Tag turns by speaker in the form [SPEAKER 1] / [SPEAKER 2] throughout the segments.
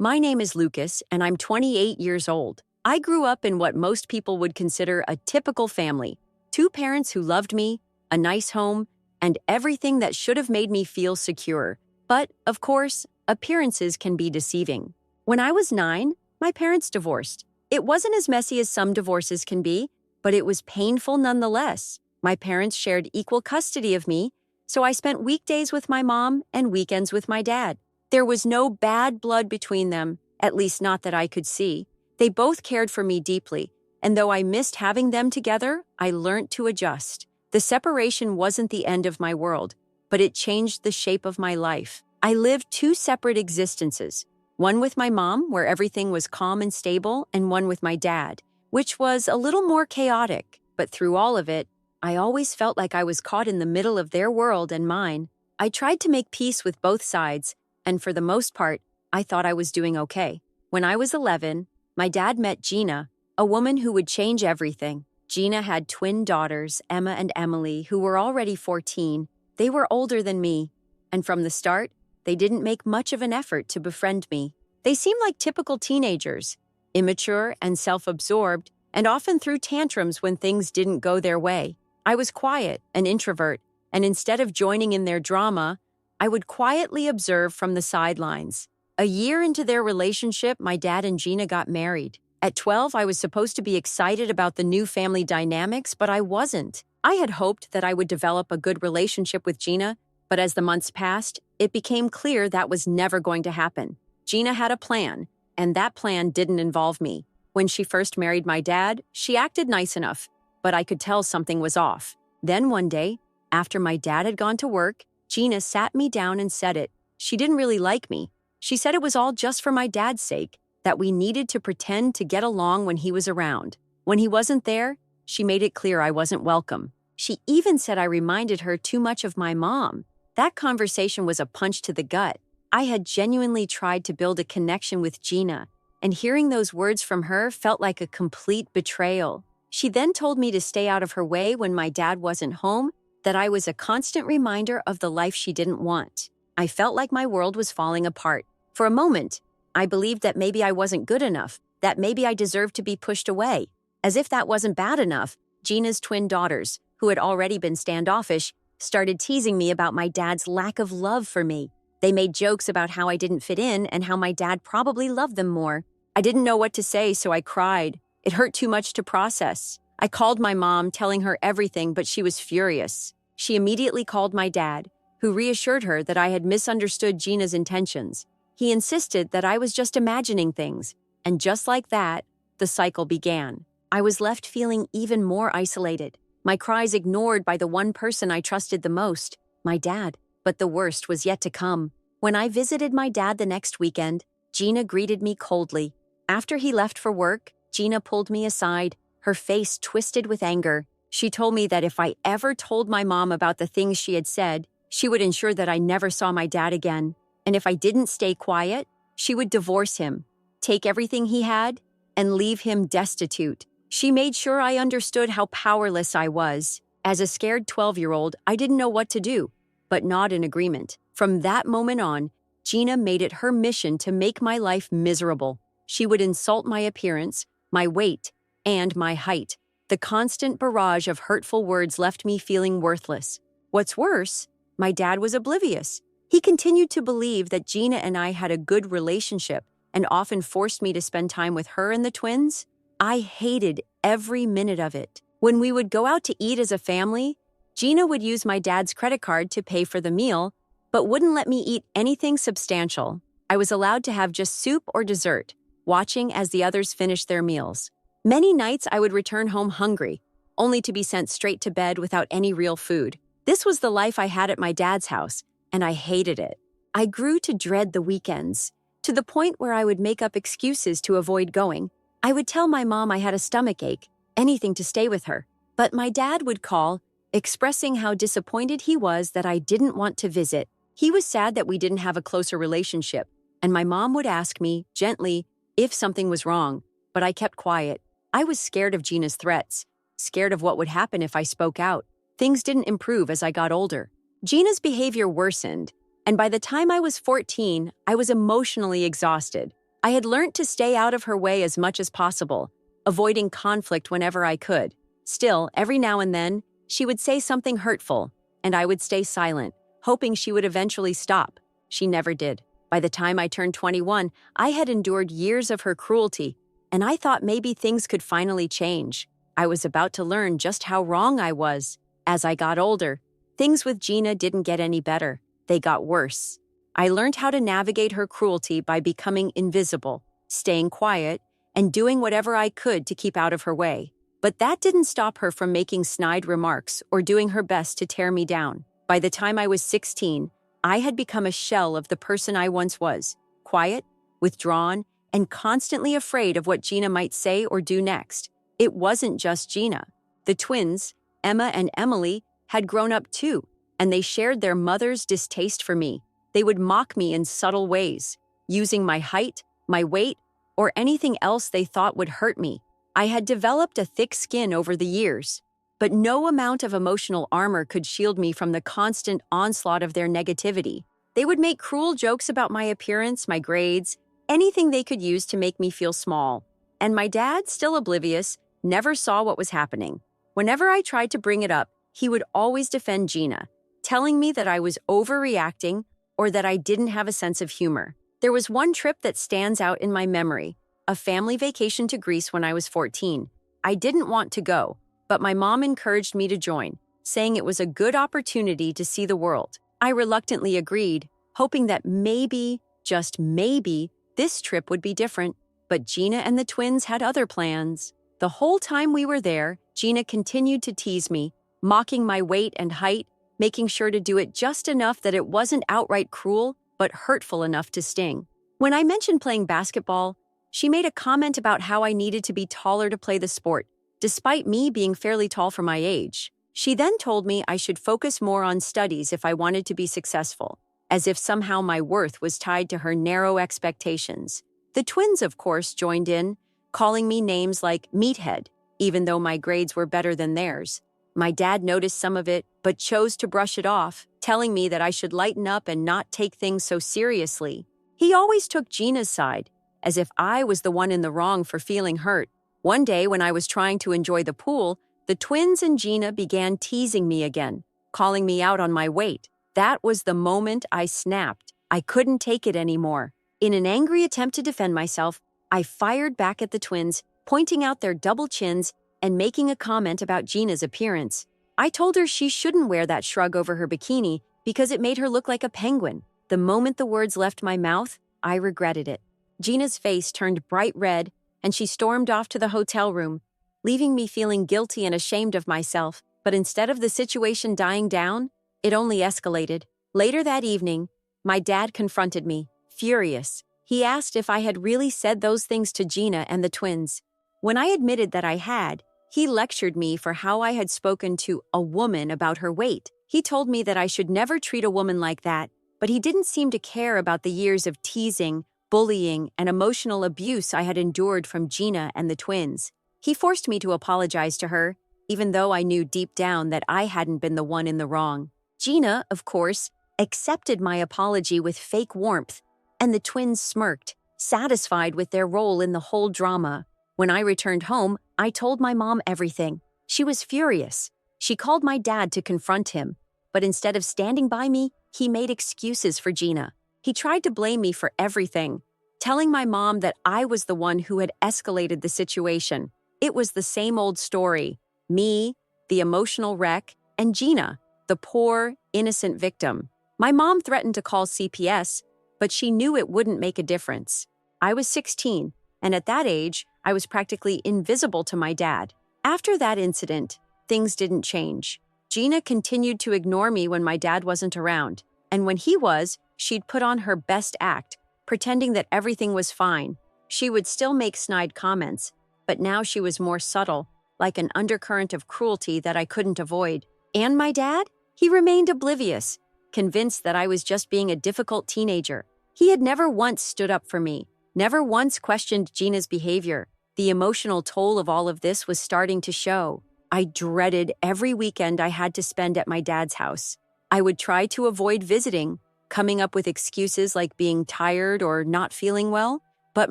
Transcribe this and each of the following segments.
[SPEAKER 1] My name is Lucas, and I'm 28 years old. I grew up in what most people would consider a typical family. Two parents who loved me, a nice home, and everything that should have made me feel secure. But, of course, appearances can be deceiving. When I was 9, my parents divorced. It wasn't as messy as some divorces can be, but it was painful nonetheless. My parents shared equal custody of me, so I spent weekdays with my mom and weekends with my dad. There was no bad blood between them, at least not that I could see. They both cared for me deeply, and though I missed having them together, I learned to adjust. The separation wasn't the end of my world, but it changed the shape of my life. I lived two separate existences, one with my mom, where everything was calm and stable, and one with my dad, which was a little more chaotic. But through all of it, I always felt like I was caught in the middle of their world and mine. I tried to make peace with both sides, and for the most part, I thought I was doing okay. When I was 11, my dad met Gina, a woman who would change everything. Gina had twin daughters, Emma and Emily, who were already 14. They were older than me, and from the start, they didn't make much of an effort to befriend me. They seemed like typical teenagers, immature and self-absorbed, and often threw tantrums when things didn't go their way. I was quiet, an introvert, and instead of joining in their drama, I would quietly observe from the sidelines. A year into their relationship, my dad and Gina got married. At 12, I was supposed to be excited about the new family dynamics, but I wasn't. I had hoped that I would develop a good relationship with Gina, but as the months passed, it became clear that was never going to happen. Gina had a plan, and that plan didn't involve me. When she first married my dad, she acted nice enough, but I could tell something was off. Then one day, after my dad had gone to work, Gina sat me down and said it. She didn't really like me. She said it was all just for my dad's sake, that we needed to pretend to get along when he was around. When he wasn't there, she made it clear I wasn't welcome. She even said I reminded her too much of my mom. That conversation was a punch to the gut. I had genuinely tried to build a connection with Gina, and hearing those words from her felt like a complete betrayal. She then told me to stay out of her way when my dad wasn't home, that I was a constant reminder of the life she didn't want. I felt like my world was falling apart. For a moment, I believed that maybe I wasn't good enough, that maybe I deserved to be pushed away. As if that wasn't bad enough, Gina's twin daughters, who had already been standoffish, started teasing me about my dad's lack of love for me. They made jokes about how I didn't fit in and how my dad probably loved them more. I didn't know what to say, so I cried. It hurt too much to process. I called my mom, telling her everything, but she was furious. She immediately called my dad, who reassured her that I had misunderstood Gina's intentions. He insisted that I was just imagining things, and just like that, the cycle began. I was left feeling even more isolated, my cries ignored by the one person I trusted the most, my dad. But the worst was yet to come. When I visited my dad the next weekend, Gina greeted me coldly. After he left for work, Gina pulled me aside, her face twisted with anger. She told me that if I ever told my mom about the things she had said, she would ensure that I never saw my dad again. And if I didn't stay quiet, she would divorce him, take everything he had, and leave him destitute. She made sure I understood how powerless I was. As a scared 12-year-old, I didn't know what to do, but nod in agreement. From that moment on, Gina made it her mission to make my life miserable. She would insult my appearance, my weight, and my height. The constant barrage of hurtful words left me feeling worthless. What's worse, my dad was oblivious. He continued to believe that Gina and I had a good relationship and often forced me to spend time with her and the twins. I hated every minute of it. When we would go out to eat as a family, Gina would use my dad's credit card to pay for the meal, but wouldn't let me eat anything substantial. I was allowed to have just soup or dessert, watching as the others finished their meals. Many nights I would return home hungry, only to be sent straight to bed without any real food. This was the life I had at my dad's house, and I hated it. I grew to dread the weekends, to the point where I would make up excuses to avoid going. I would tell my mom I had a stomachache, anything to stay with her. But my dad would call, expressing how disappointed he was that I didn't want to visit. He was sad that we didn't have a closer relationship, and my mom would ask me, gently, if something was wrong, but I kept quiet. I was scared of Gina's threats, scared of what would happen if I spoke out. Things didn't improve as I got older. Gina's behavior worsened, and by the time I was 14, I was emotionally exhausted. I had learned to stay out of her way as much as possible, avoiding conflict whenever I could. Still, every now and then, she would say something hurtful, and I would stay silent, hoping she would eventually stop. She never did. By the time I turned 21, I had endured years of her cruelty, and I thought maybe things could finally change. I was about to learn just how wrong I was. As I got older, things with Gina didn't get any better. They got worse. I learned how to navigate her cruelty by becoming invisible, staying quiet, and doing whatever I could to keep out of her way. But that didn't stop her from making snide remarks or doing her best to tear me down. By the time I was 16, I had become a shell of the person I once was, quiet, withdrawn, and constantly afraid of what Gina might say or do next. It wasn't just Gina. The twins, Emma and Emily, had grown up too, and they shared their mother's distaste for me. They would mock me in subtle ways, using my height, my weight, or anything else they thought would hurt me. I had developed a thick skin over the years, but no amount of emotional armor could shield me from the constant onslaught of their negativity. They would make cruel jokes about my appearance, my grades, anything they could use to make me feel small. And my dad, still oblivious, never saw what was happening. Whenever I tried to bring it up, he would always defend Gina, telling me that I was overreacting or that I didn't have a sense of humor. There was one trip that stands out in my memory, a family vacation to Greece when I was 14. I didn't want to go, but my mom encouraged me to join, saying it was a good opportunity to see the world. I reluctantly agreed, hoping that maybe, just maybe, this trip would be different. But Gina and the twins had other plans. The whole time we were there, Gina continued to tease me, mocking my weight and height, making sure to do it just enough that it wasn't outright cruel, but hurtful enough to sting. When I mentioned playing basketball, she made a comment about how I needed to be taller to play the sport, despite me being fairly tall for my age. She then told me I should focus more on studies if I wanted to be successful, as if somehow my worth was tied to her narrow expectations. The twins, of course, joined in, calling me names like meathead, even though my grades were better than theirs. My dad noticed some of it, but chose to brush it off, telling me that I should lighten up and not take things so seriously. He always took Gina's side, as if I was the one in the wrong for feeling hurt. One day, when I was trying to enjoy the pool, the twins and Gina began teasing me again, calling me out on my weight. That was the moment I snapped. I couldn't take it anymore. In an angry attempt to defend myself, I fired back at the twins, pointing out their double chins and making a comment about Gina's appearance. I told her she shouldn't wear that shrug over her bikini because it made her look like a penguin. The moment the words left my mouth, I regretted it. Gina's face turned bright red, and she stormed off to the hotel room, leaving me feeling guilty and ashamed of myself. But instead of the situation dying down, it only escalated. Later that evening, my dad confronted me, furious. He asked if I had really said those things to Gina and the twins. When I admitted that I had, he lectured me for how I had spoken to a woman about her weight. He told me that I should never treat a woman like that, but he didn't seem to care about the years of teasing, bullying, and emotional abuse I had endured from Gina and the twins. He forced me to apologize to her, even though I knew deep down that I hadn't been the one in the wrong. Gina, of course, accepted my apology with fake warmth, and the twins smirked, satisfied with their role in the whole drama. When I returned home, I told my mom everything. She was furious. She called my dad to confront him, but instead of standing by me, he made excuses for Gina. He tried to blame me for everything, telling my mom that I was the one who had escalated the situation. It was the same old story. Me, the emotional wreck, and Gina, the poor, innocent victim. My mom threatened to call CPS, but she knew it wouldn't make a difference. I was 16, and at that age, I was practically invisible to my dad. After that incident, things didn't change. Gina continued to ignore me when my dad wasn't around, and when he was, she'd put on her best act, pretending that everything was fine. She would still make snide comments, but now she was more subtle, like an undercurrent of cruelty that I couldn't avoid. And my dad? He remained oblivious, convinced that I was just being a difficult teenager. He had never once stood up for me, never once questioned Gina's behavior. The emotional toll of all of this was starting to show. I dreaded every weekend I had to spend at my dad's house. I would try to avoid visiting, coming up with excuses like being tired or not feeling well, But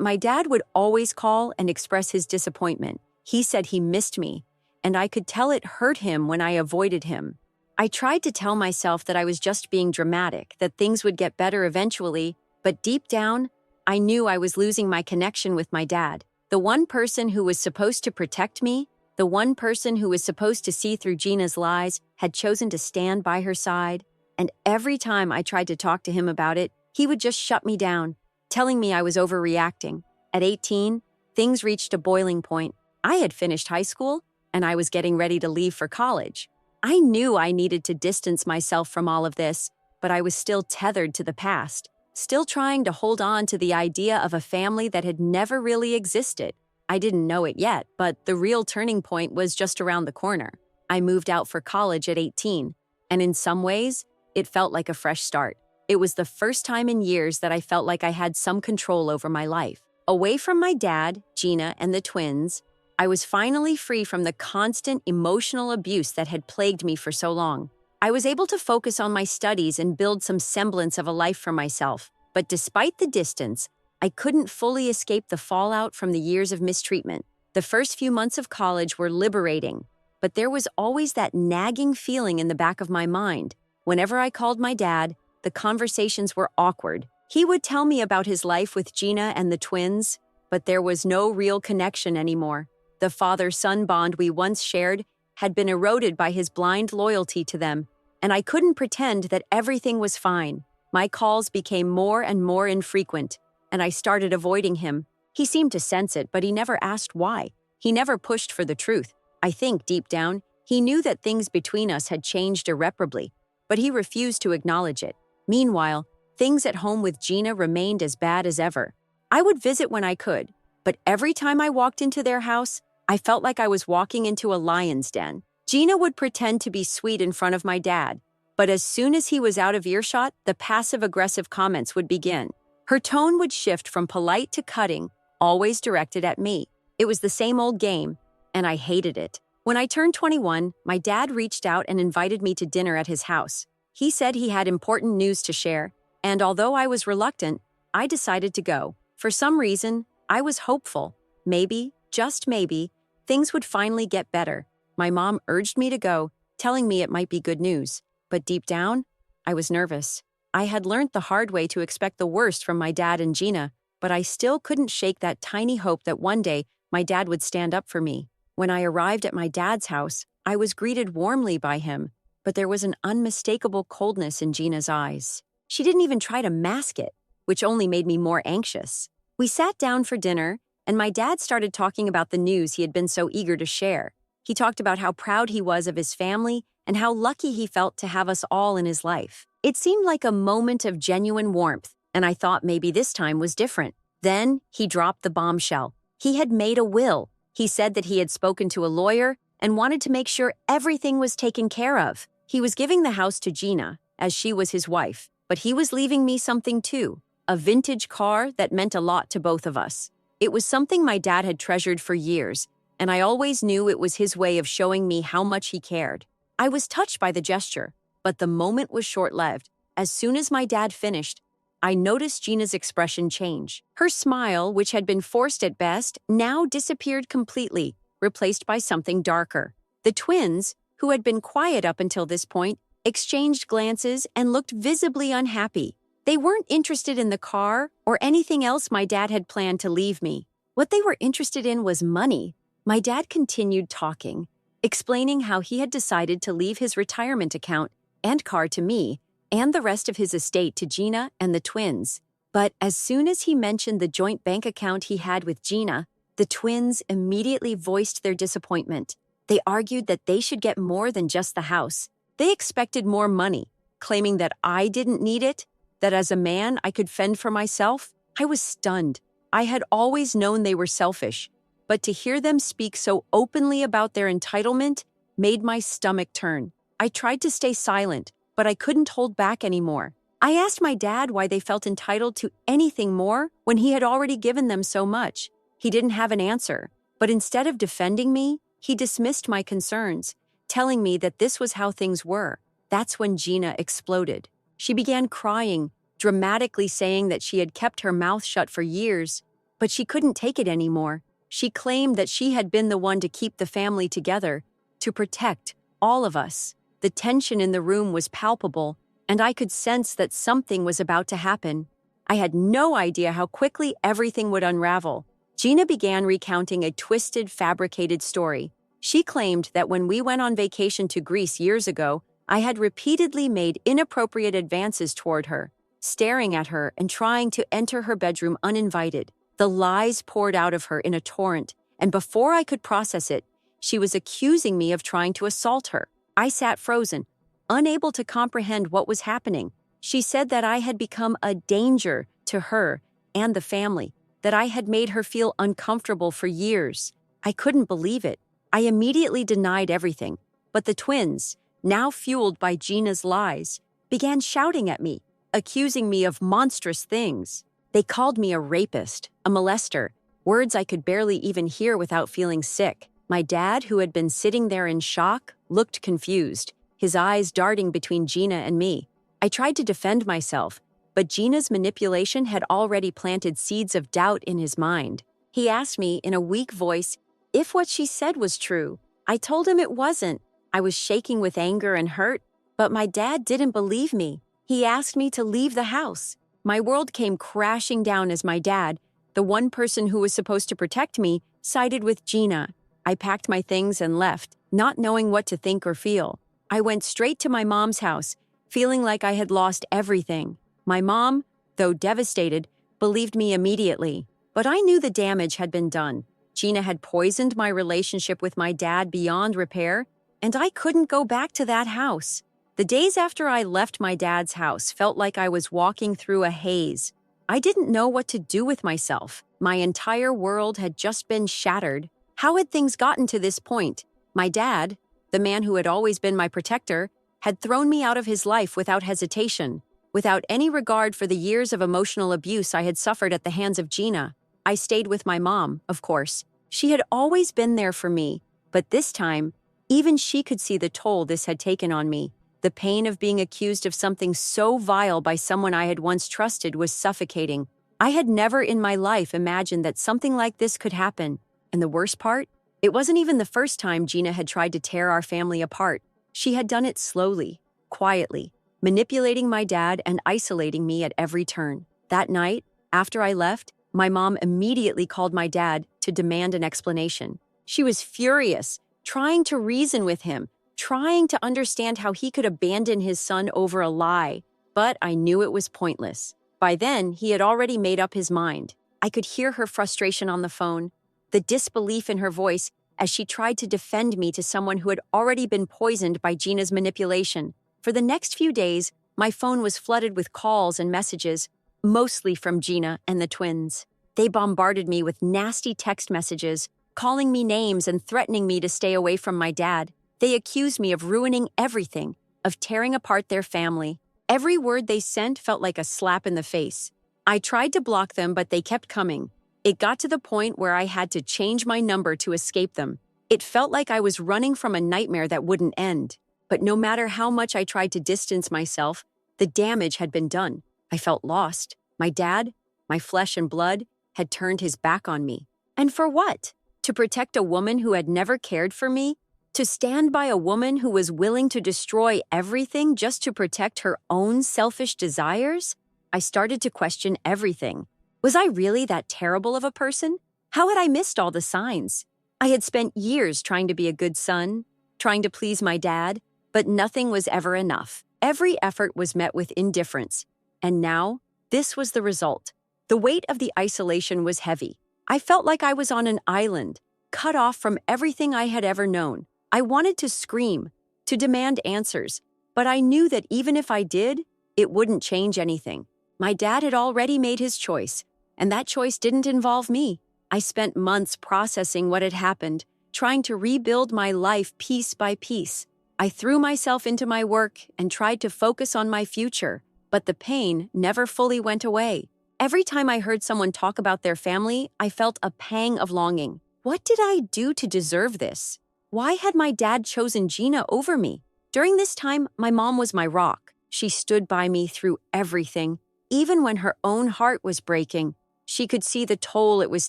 [SPEAKER 1] my dad would always call and express his disappointment. He said he missed me, and I could tell it hurt him when I avoided him. I tried to tell myself that I was just being dramatic, that things would get better eventually, but deep down, I knew I was losing my connection with my dad. The one person who was supposed to protect me, the one person who was supposed to see through Gina's lies, had chosen to stand by her side, and every time I tried to talk to him about it, he would just shut me down, telling me I was overreacting. At 18, things reached a boiling point. I had finished high school, and I was getting ready to leave for college. I knew I needed to distance myself from all of this, but I was still tethered to the past, still trying to hold on to the idea of a family that had never really existed. I didn't know it yet, but the real turning point was just around the corner. I moved out for college at 18, and in some ways, it felt like a fresh start. It was the first time in years that I felt like I had some control over my life. Away from my dad, Gina, and the twins, I was finally free from the constant emotional abuse that had plagued me for so long. I was able to focus on my studies and build some semblance of a life for myself. But despite the distance, I couldn't fully escape the fallout from the years of mistreatment. The first few months of college were liberating, but there was always that nagging feeling in the back of my mind. Whenever I called my dad, the conversations were awkward. He would tell me about his life with Gina and the twins, but there was no real connection anymore. The father-son bond we once shared had been eroded by his blind loyalty to them, and I couldn't pretend that everything was fine. My calls became more and more infrequent, and I started avoiding him. He seemed to sense it, but he never asked why. He never pushed for the truth. I think, deep down, he knew that things between us had changed irreparably, but he refused to acknowledge it. Meanwhile, things at home with Gina remained as bad as ever. I would visit when I could, but every time I walked into their house, I felt like I was walking into a lion's den. Gina would pretend to be sweet in front of my dad, but as soon as he was out of earshot, the passive-aggressive comments would begin. Her tone would shift from polite to cutting, always directed at me. It was the same old game, and I hated it. When I turned 21, my dad reached out and invited me to dinner at his house. He said he had important news to share, and although I was reluctant, I decided to go. For some reason, I was hopeful. Maybe, just maybe, things would finally get better. My mom urged me to go, telling me it might be good news. But deep down, I was nervous. I had learned the hard way to expect the worst from my dad and Gina, but I still couldn't shake that tiny hope that one day my dad would stand up for me. When I arrived at my dad's house, I was greeted warmly by him, but there was an unmistakable coldness in Gina's eyes. She didn't even try to mask it, which only made me more anxious. We sat down for dinner, and my dad started talking about the news he had been so eager to share. He talked about how proud he was of his family and how lucky he felt to have us all in his life. It seemed like a moment of genuine warmth, and I thought maybe this time was different. Then he dropped the bombshell. He had made a will. He said that he had spoken to a lawyer and wanted to make sure everything was taken care of. He was giving the house to Gina, as she was his wife, but he was leaving me something too, a vintage car that meant a lot to both of us. It was something my dad had treasured for years, and I always knew it was his way of showing me how much he cared. I was touched by the gesture, but the moment was short-lived. As soon as my dad finished, I noticed Gina's expression change. Her smile, which had been forced at best, now disappeared completely, replaced by something darker. The twins, who had been quiet up until this point, exchanged glances and looked visibly unhappy. They weren't interested in the car or anything else my dad had planned to leave me. What they were interested in was money. My dad continued talking, explaining how he had decided to leave his retirement account and car to me and the rest of his estate to Gina and the twins. But as soon as he mentioned the joint bank account he had with Gina, the twins immediately voiced their disappointment. They argued that they should get more than just the house. They expected more money, claiming that I didn't need it, that as a man I could fend for myself. I was stunned. I had always known they were selfish, but to hear them speak so openly about their entitlement made my stomach turn. I tried to stay silent, but I couldn't hold back anymore. I asked my dad why they felt entitled to anything more when he had already given them so much. He didn't have an answer, but instead of defending me, he dismissed my concerns, telling me that this was how things were. That's when Gina exploded. She began crying, dramatically saying that she had kept her mouth shut for years, But she couldn't take it anymore. She claimed that she had been the one to keep the family together, to protect all of us. The tension in the room was palpable, and I could sense that something was about to happen. I had no idea how quickly everything would unravel. Gina began recounting a twisted, fabricated story. She claimed that when we went on vacation to Greece years ago, I had repeatedly made inappropriate advances toward her, staring at her and trying to enter her bedroom uninvited. The lies poured out of her in a torrent, and before I could process it, she was accusing me of trying to assault her. I sat frozen, unable to comprehend what was happening. She said that I had become a danger to her and the family, that I had made her feel uncomfortable for years. I couldn't believe it. I immediately denied everything, but the twins, now fueled by Gina's lies, began shouting at me, accusing me of monstrous things. They called me a rapist, a molester, words I could barely even hear without feeling sick. My dad, who had been sitting there in shock, looked confused, his eyes darting between Gina and me. I tried to defend myself, but Gina's manipulation had already planted seeds of doubt in his mind. He asked me in a weak voice if what she said was true. I told him it wasn't. I was shaking with anger and hurt, but my dad didn't believe me. He asked me to leave the house. My world came crashing down as my dad, the one person who was supposed to protect me, sided with Gina. I packed my things and left, not knowing what to think or feel. I went straight to my mom's house, feeling like I had lost everything. My mom, though devastated, believed me immediately. But I knew the damage had been done. Gina had poisoned my relationship with my dad beyond repair, and I couldn't go back to that house. The days after I left my dad's house felt like I was walking through a haze. I didn't know what to do with myself. My entire world had just been shattered. How had things gotten to this point? My dad, the man who had always been my protector, had thrown me out of his life without hesitation, without any regard for the years of emotional abuse I had suffered at the hands of Gina. I stayed with my mom, of course. She had always been there for me, but this time, even she could see the toll this had taken on me. The pain of being accused of something so vile by someone I had once trusted was suffocating. I had never in my life imagined that something like this could happen. And the worst part? It wasn't even the first time Gina had tried to tear our family apart. She had done it slowly, quietly, manipulating my dad and isolating me at every turn. That night, after I left, my mom immediately called my dad to demand an explanation. She was furious, trying to reason with him, trying to understand how he could abandon his son over a lie. But I knew it was pointless. By then, he had already made up his mind. I could hear her frustration on the phone, the disbelief in her voice as she tried to defend me to someone who had already been poisoned by Gina's manipulation. For the next few days, my phone was flooded with calls and messages, mostly from Gina and the twins. They bombarded me with nasty text messages, calling me names and threatening me to stay away from my dad. They accused me of ruining everything, of tearing apart their family. Every word they sent felt like a slap in the face. I tried to block them, but they kept coming. It got to the point where I had to change my number to escape them. It felt like I was running from a nightmare that wouldn't end. But no matter how much I tried to distance myself, the damage had been done. I felt lost. My dad, my flesh and blood, had turned his back on me. And for what? To protect a woman who had never cared for me? To stand by a woman who was willing to destroy everything just to protect her own selfish desires? I started to question everything. Was I really that terrible of a person? How had I missed all the signs? I had spent years trying to be a good son, trying to please my dad, but nothing was ever enough. Every effort was met with indifference. And now, this was the result. The weight of the isolation was heavy. I felt like I was on an island, cut off from everything I had ever known. I wanted to scream, to demand answers, but I knew that even if I did, it wouldn't change anything. My dad had already made his choice, and that choice didn't involve me. I spent months processing what had happened, trying to rebuild my life piece by piece. I threw myself into my work and tried to focus on my future, but the pain never fully went away. Every time I heard someone talk about their family, I felt a pang of longing. What did I do to deserve this? Why had my dad chosen Gina over me? During this time, my mom was my rock. She stood by me through everything, even when her own heart was breaking. She could see the toll it was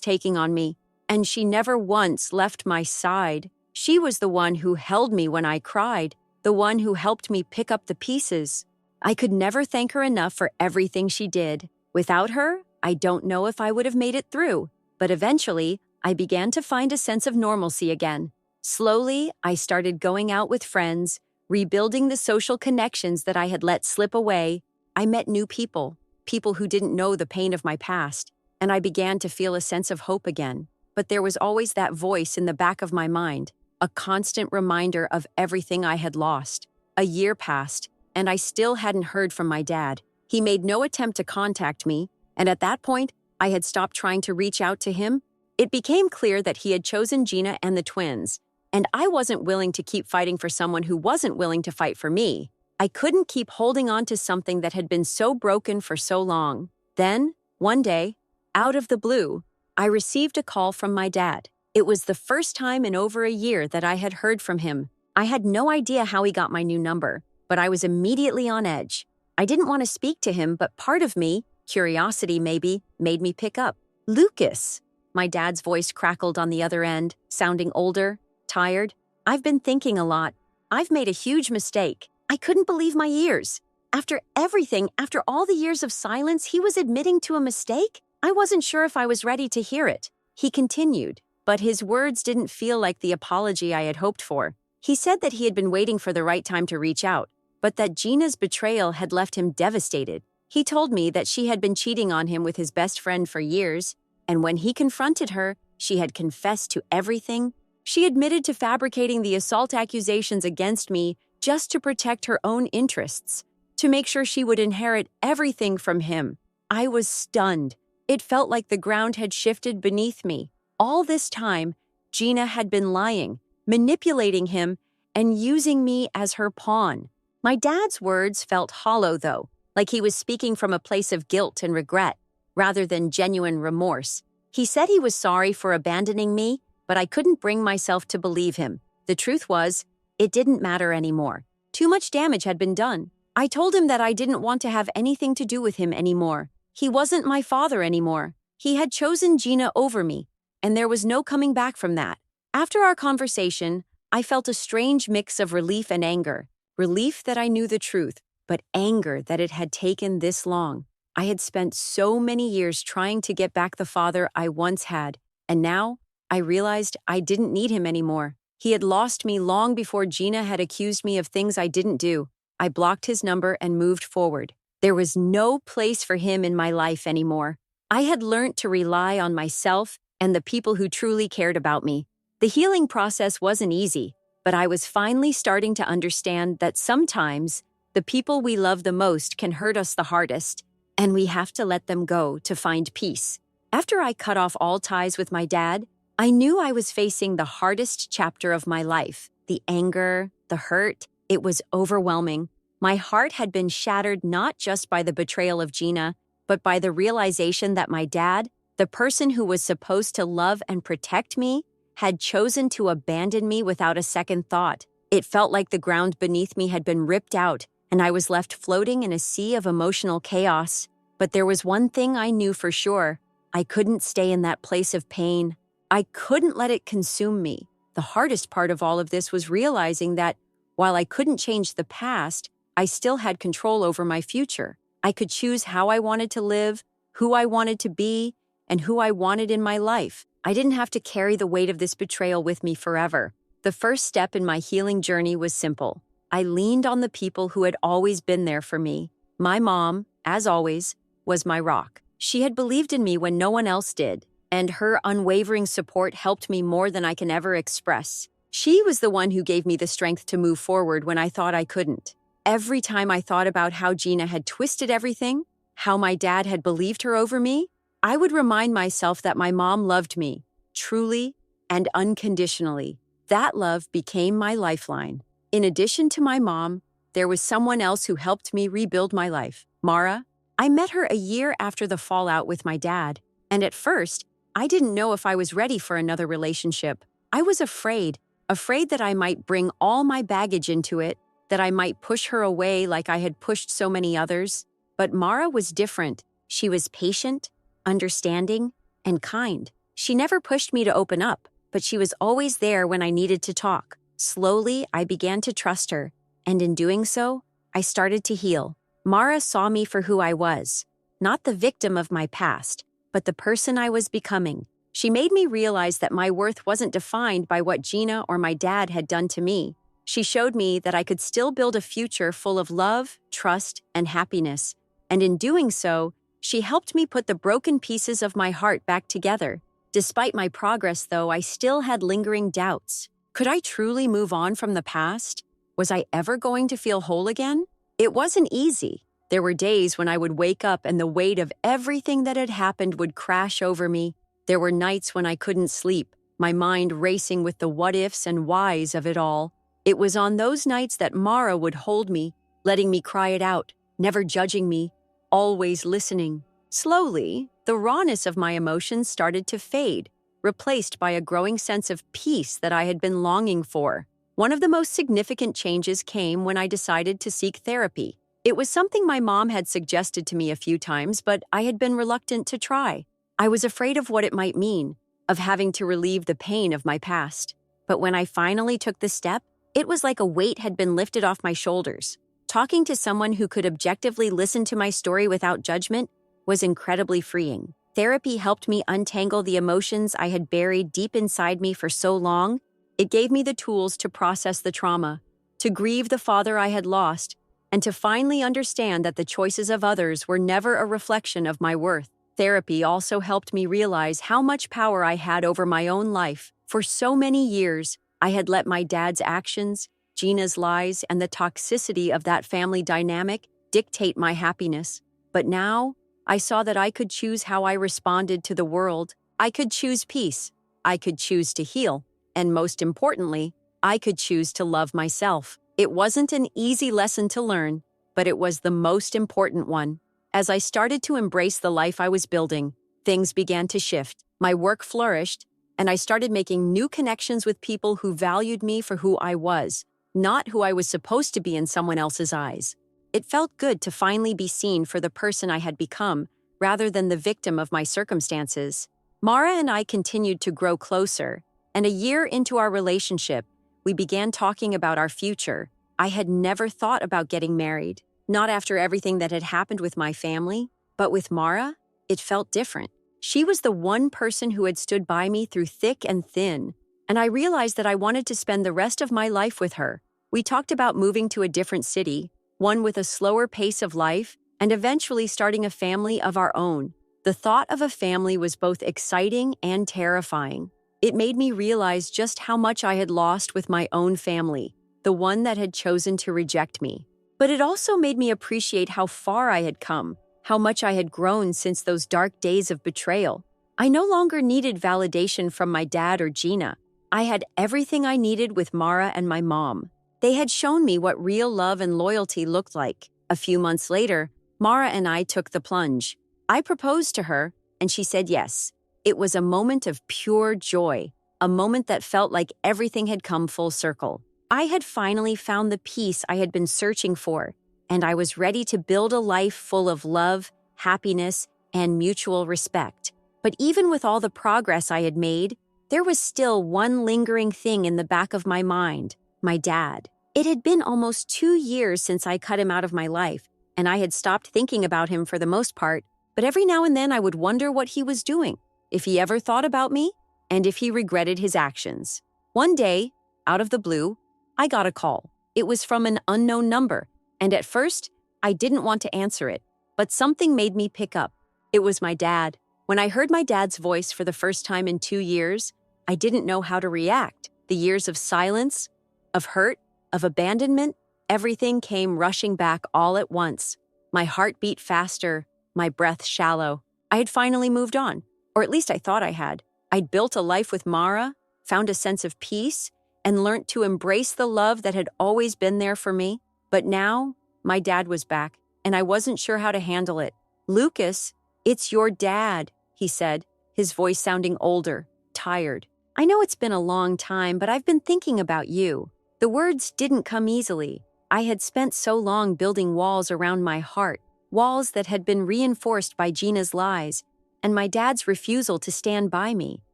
[SPEAKER 1] taking on me, and she never once left my side. She was the one who held me when I cried, the one who helped me pick up the pieces. I could never thank her enough for everything she did. Without her, I don't know if I would have made it through, but eventually, I began to find a sense of normalcy again. Slowly, I started going out with friends, rebuilding the social connections that I had let slip away. I met new people, people who didn't know the pain of my past, and I began to feel a sense of hope again. But there was always that voice in the back of my mind, a constant reminder of everything I had lost. A year passed, and I still hadn't heard from my dad. He made no attempt to contact me, and at that point, I had stopped trying to reach out to him. It became clear that he had chosen Gina and the twins, and I wasn't willing to keep fighting for someone who wasn't willing to fight for me. I couldn't keep holding on to something that had been so broken for so long. Then, one day, out of the blue, I received a call from my dad. It was the first time in over a year that I had heard from him. I had no idea how he got my new number, but I was immediately on edge. I didn't want to speak to him, but part of me, curiosity maybe, made me pick up. "Lucas." My dad's voice crackled on the other end, sounding older, tired. "I've been thinking a lot. I've made a huge mistake." I couldn't believe my ears. After everything, after all the years of silence, he was admitting to a mistake? I wasn't sure if I was ready to hear it. He continued, but his words didn't feel like the apology I had hoped for. He said that he had been waiting for the right time to reach out, but that Gina's betrayal had left him devastated. He told me that she had been cheating on him with his best friend for years, and when he confronted her, she had confessed to everything. She admitted to fabricating the assault accusations against me just to protect her own interests, to make sure she would inherit everything from him. I was stunned. It felt like the ground had shifted beneath me. All this time, Gina had been lying, manipulating him, and using me as her pawn. My dad's words felt hollow, though, like he was speaking from a place of guilt and regret, rather than genuine remorse. He said he was sorry for abandoning me, but I couldn't bring myself to believe him. The truth was, it didn't matter anymore. Too much damage had been done. I told him that I didn't want to have anything to do with him anymore. He wasn't my father anymore. He had chosen Gina over me, and there was no coming back from that. After our conversation, I felt a strange mix of relief and anger. Relief that I knew the truth, but anger that it had taken this long. I had spent so many years trying to get back the father I once had, and now I realized I didn't need him anymore. He had lost me long before Gina had accused me of things I didn't do. I blocked his number and moved forward. There was no place for him in my life anymore. I had learned to rely on myself and the people who truly cared about me. The healing process wasn't easy, but I was finally starting to understand that sometimes the people we love the most can hurt us the hardest, and we have to let them go to find peace. After I cut off all ties with my dad, I knew I was facing the hardest chapter of my life. The anger, the hurt, it was overwhelming. My heart had been shattered not just by the betrayal of Gina, but by the realization that my dad, the person who was supposed to love and protect me, had chosen to abandon me without a second thought. It felt like the ground beneath me had been ripped out, and I was left floating in a sea of emotional chaos. But there was one thing I knew for sure. I couldn't stay in that place of pain. I couldn't let it consume me. The hardest part of all of this was realizing that, while I couldn't change the past, I still had control over my future. I could choose how I wanted to live, who I wanted to be, and who I wanted in my life. I didn't have to carry the weight of this betrayal with me forever. The first step in my healing journey was simple. I leaned on the people who had always been there for me. My mom, as always, was my rock. She had believed in me when no one else did, and her unwavering support helped me more than I can ever express. She was the one who gave me the strength to move forward when I thought I couldn't. Every time I thought about how Gina had twisted everything, how my dad had believed her over me, I would remind myself that my mom loved me, truly and unconditionally. That love became my lifeline. In addition to my mom, there was someone else who helped me rebuild my life, Mara. I met her a year after the fallout with my dad, and at first, I didn't know if I was ready for another relationship. I was afraid that I might bring all my baggage into it, that I might push her away like I had pushed so many others. But Mara was different. She was patient, understanding, and kind. She never pushed me to open up, but she was always there when I needed to talk. Slowly, I began to trust her, and in doing so, I started to heal. Mara saw me for who I was, not the victim of my past, but the person I was becoming. She made me realize that my worth wasn't defined by what Gina or my dad had done to me. She showed me that I could still build a future full of love, trust, and happiness. And in doing so, she helped me put the broken pieces of my heart back together. Despite my progress, though, I still had lingering doubts. Could I truly move on from the past? Was I ever going to feel whole again? It wasn't easy. There were days when I would wake up and the weight of everything that had happened would crash over me. There were nights when I couldn't sleep, my mind racing with the what-ifs and whys of it all. It was on those nights that Mara would hold me, letting me cry it out, never judging me, always listening. Slowly, the rawness of my emotions started to fade, replaced by a growing sense of peace that I had been longing for. One of the most significant changes came when I decided to seek therapy. It was something my mom had suggested to me a few times, but I had been reluctant to try. I was afraid of what it might mean, of having to relieve the pain of my past. But when I finally took the step, it was like a weight had been lifted off my shoulders. Talking to someone who could objectively listen to my story without judgment was incredibly freeing. Therapy helped me untangle the emotions I had buried deep inside me for so long. It gave me the tools to process the trauma, to grieve the father I had lost, and to finally understand that the choices of others were never a reflection of my worth. Therapy also helped me realize how much power I had over my own life. For so many years, I had let my dad's actions, Gina's lies, and the toxicity of that family dynamic dictate my happiness. But now, I saw that I could choose how I responded to the world. I could choose peace. I could choose to heal. And most importantly, I could choose to love myself. It wasn't an easy lesson to learn, but it was the most important one. As I started to embrace the life I was building, things began to shift. My work flourished, and I started making new connections with people who valued me for who I was, not who I was supposed to be in someone else's eyes. It felt good to finally be seen for the person I had become, rather than the victim of my circumstances. Mara and I continued to grow closer, and a year into our relationship, we began talking about our future. I had never thought about getting married, not after everything that had happened with my family, but with Mara, it felt different. She was the one person who had stood by me through thick and thin, and I realized that I wanted to spend the rest of my life with her. We talked about moving to a different city, one with a slower pace of life, and eventually starting a family of our own. The thought of a family was both exciting and terrifying. It made me realize just how much I had lost with my own family, the one that had chosen to reject me. But it also made me appreciate how far I had come, how much I had grown since those dark days of betrayal. I no longer needed validation from my dad or Gina. I had everything I needed with Mara and my mom. They had shown me what real love and loyalty looked like. A few months later, Mara and I took the plunge. I proposed to her, and she said yes. It was a moment of pure joy, a moment that felt like everything had come full circle. I had finally found the peace I had been searching for, and I was ready to build a life full of love, happiness, and mutual respect. But even with all the progress I had made, there was still one lingering thing in the back of my mind: my dad. It had been almost 2 years since I cut him out of my life, and I had stopped thinking about him for the most part, but every now and then I would wonder what he was doing, if he ever thought about me, and if he regretted his actions. One day, out of the blue, I got a call. It was from an unknown number, and at first, I didn't want to answer it, but something made me pick up. It was my dad. When I heard my dad's voice for the first time in 2 years, I didn't know how to react. The years of silence, of hurt, of abandonment, everything came rushing back all at once. My heart beat faster, my breath shallow. I had finally moved on, or at least I thought I had. I'd built a life with Mara, found a sense of peace, and learned to embrace the love that had always been there for me. But now, my dad was back, and I wasn't sure how to handle it. "Lucas, it's your dad," he said, his voice sounding older, tired. "I know it's been a long time, but I've been thinking about you." The words didn't come easily. I had spent so long building walls around my heart, walls that had been reinforced by Gina's lies, and my dad's refusal to stand by me.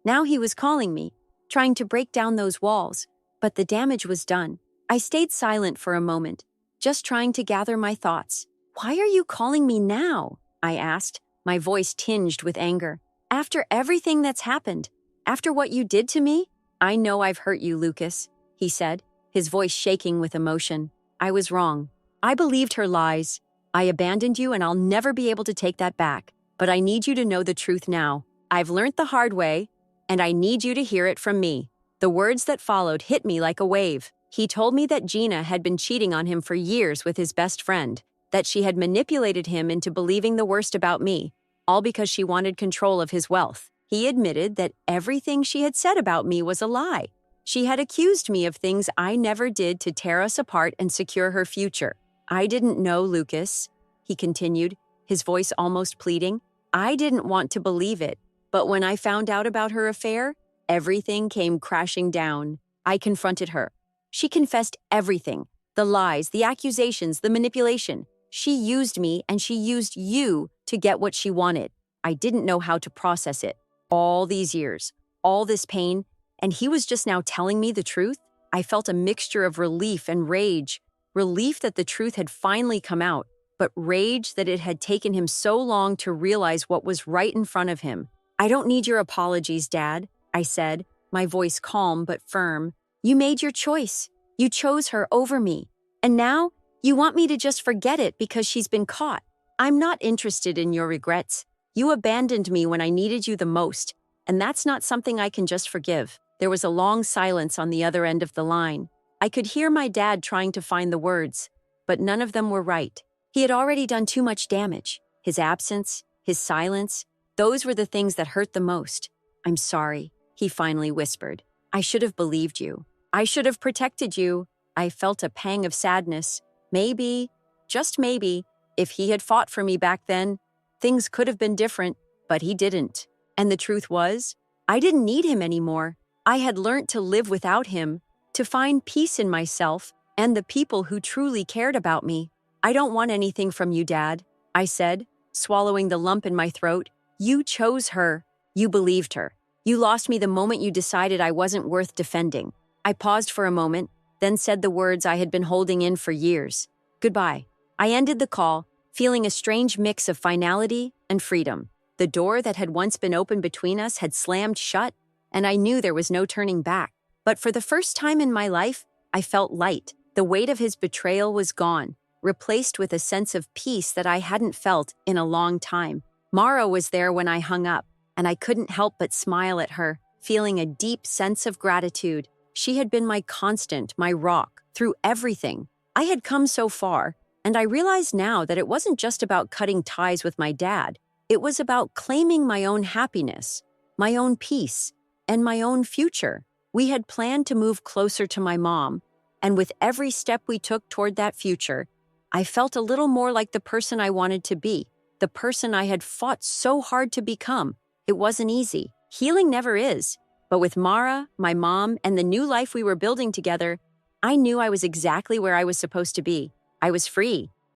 [SPEAKER 1] Now he was calling me, trying to break down those walls, but the damage was done. I stayed silent for a moment, just trying to gather my thoughts. "Why are you calling me now?" I asked, my voice tinged with anger. "After everything that's happened, after what you did to me?" "I know I've hurt you, Lucas," he said, his voice shaking with emotion. "I was wrong. I believed her lies. I abandoned you and I'll never be able to take that back. But I need you to know the truth now. I've learned the hard way, and I need you to hear it from me." The words that followed hit me like a wave. He told me that Gina had been cheating on him for years with his best friend, that she had manipulated him into believing the worst about me, all because she wanted control of his wealth. He admitted that everything she had said about me was a lie. She had accused me of things I never did to tear us apart and secure her future. "I didn't know, Lucas," he continued, his voice almost pleading. "I didn't want to believe it, but when I found out about her affair, everything came crashing down. I confronted her. She confessed everything, the lies, the accusations, the manipulation. She used me and she used you to get what she wanted. I didn't know how to process it. All these years, all this pain, and he was just now telling me the truth? I felt a mixture of relief and rage. Relief that the truth had finally come out, but rage that it had taken him so long to realize what was right in front of him. "I don't need your apologies, Dad," I said, my voice calm but firm. "You made your choice. You chose her over me. And now, you want me to just forget it because she's been caught. I'm not interested in your regrets. You abandoned me when I needed you the most, and that's not something I can just forgive." There was a long silence on the other end of the line. I could hear my dad trying to find the words, but none of them were right. He had already done too much damage. His absence, his silence, those were the things that hurt the most. "I'm sorry," he finally whispered. "I should have believed you. I should have protected you." I felt a pang of sadness. Maybe, just maybe, if he had fought for me back then, things could have been different, but he didn't. And the truth was, I didn't need him anymore. I had learned to live without him, to find peace in myself and the people who truly cared about me. "I don't want anything from you, Dad," I said, swallowing the lump in my throat. "You chose her. You believed her. You lost me the moment you decided I wasn't worth defending." I paused for a moment, then said the words I had been holding in for years. "Goodbye." I ended the call, feeling a strange mix of finality and freedom. The door that had once been open between us had slammed shut, and I knew there was no turning back. But for the first time in my life, I felt light. The weight of his betrayal was gone, replaced with a sense of peace that I hadn't felt in a long time. Mara was there when I hung up, and I couldn't help but smile at her, feeling a deep sense of gratitude. She had been my constant, my rock, through everything. I had come so far, and I realized now that it wasn't just about cutting ties with my dad. It was about claiming my own happiness, my own peace, and my own future. We had planned to move closer to my mom, and with every step we took toward that future, I felt a little more like the person I wanted to be, the person I had fought so hard to become. It wasn't easy. Healing never is. But with Mara, my mom, and the new life we were building together, I knew I was exactly where I was supposed to be. I was free.